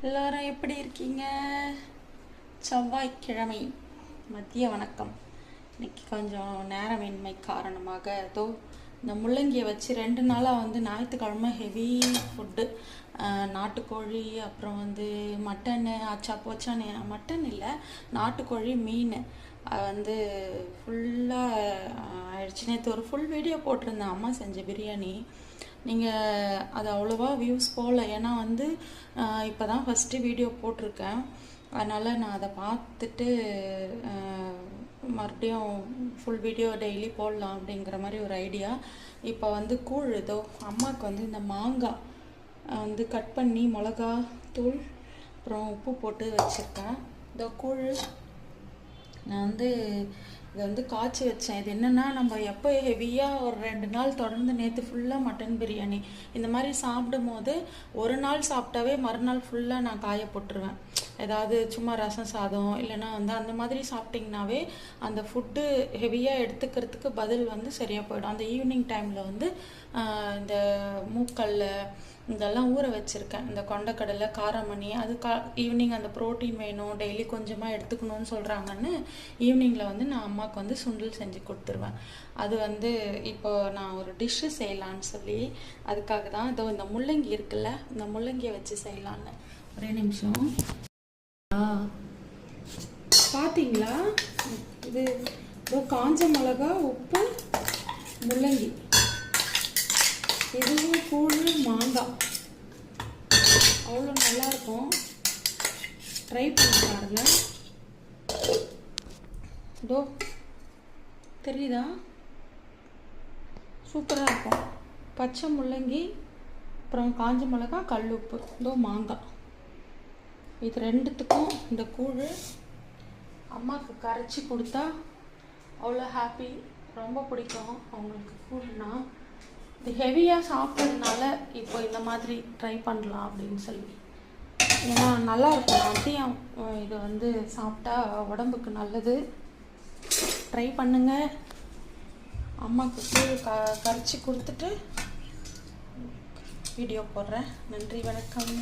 எல்லாரும் எப்படி இருக்கீங்க? செவ்வாய்க்கிழமை மதிய வணக்கம். இன்னைக்கு கொஞ்சம் நேரமின்மை காரணமாக இந்த முள்ளங்கியை வச்சு 2 நாளாக ஞாயிற்றுக்கிழமை ஹெவி ஃபுட்டு, நாட்டுக்கோழி, அப்புறம் மட்டனு ஆச்சா போச்சான்னு, மட்டன் இல்லை நாட்டுக்கோழி மீன் ஃபுல்லாக ஆயிடுச்சு. நேற்று ஒரு ஃபுல் வீடியோ போட்டிருந்தேன் அம்மா செஞ்ச பிரியாணி. நீங்கள் அது அவ்வளோவா வியூஸ் போகல, ஏன்னா இப்போ தான் ஃபஸ்ட்டு வீடியோ போட்டிருக்கேன். அதனால் நான் அதை பார்த்துட்டு மறுபடியும் ஃபுல் வீடியோ டெய்லி போடலாம் அப்படிங்கிற மாதிரி ஒரு ஐடியா. இப்போ கூழ் அம்மாவுக்கு இந்த மாங்காய் கட் பண்ணி மிளகா தூள் அப்புறம் உப்பு போட்டு வச்சுருக்கேன். கூழ் நான் இதை காய்ச்சி வச்சேன். இது என்னென்னா, நம்ம எப்போ ஹெவியாக ஒரு 2 நாள் தொடர்ந்து, நேற்று ஃபுல்லாக மட்டன் பிரியாணி இந்த மாதிரி சாப்பிடும் போது ஒரு நாள் சாப்பிட்டாவே மறுநாள் ஃபுல்லாக நான் காய போட்டுருவேன். ஏதாவது சும்மா ரசம் சாதம் இல்லைன்னா அந்த மாதிரி சாப்பிட்டிங்கனாவே அந்த ஃபுட்டு ஹெவியாக எடுத்துக்கிறதுக்கு பதில் சரியாக போயிடும். அந்த ஈவினிங் டைமில் இந்த மூக்கல்ல இதெல்லாம் ஊற வச்சுருக்கேன். இந்த கொண்டக்கடலை, காரமணி, அது ஈவினிங் அந்த ப்ரோட்டீன் வேணும், டெய்லி கொஞ்சமாக எடுத்துக்கணும்னு சொல்கிறாங்கன்னு ஈவினிங்கில் நான் அம்மாவுக்கு சுண்டல் செஞ்சு கொடுத்துருவேன். அது இப்போ நான் ஒரு டிஷ்ஷு செய்யலான்னு சொல்லி அதுக்காக தான் இந்த முள்ளங்கி இருக்குல்ல, இந்த முள்ளங்கியை வச்சு செய்யலான்னு. ஒரே நிமிஷம். பார்த்தீங்களா, இது காஞ்ச மிளகா, உப்பு, முள்ளங்கி, இதுவும் கூழ், மாங்காய், அவ்வளோ நல்லாயிருக்கும். ட்ரை பண்ணி பாருங்க. தெரியுதா, சூப்பராக இருக்கும். பச்சை முள்ளங்கி, அப்புறம் காஞ்ச மிளகா, கல் உப்பு, மாங்காய், இது ரெண்டுத்துக்கும் இந்த கூழ் அம்மாவுக்கு கரைச்சி கொடுத்தா அவ்வளோ ஹாப்பி, ரொம்ப பிடிக்கும் அவங்களுக்கு கூழ்னா. இது ஹெவியாக சாப்பிட்றதுனால இப்போ இந்த மாதிரி ட்ரை பண்ணலாம் அப்படின்னு சொல்லி, ஏன்னா நல்லாயிருக்கும். மதியம் இது சாப்பிட்டா உடம்புக்கு நல்லது. ட்ரை பண்ணுங்கள். அம்மாவுக்கு கூழ் கரைச்சி கொடுத்துட்டு வீடியோ போடுறேன். நன்றி, வணக்கம்.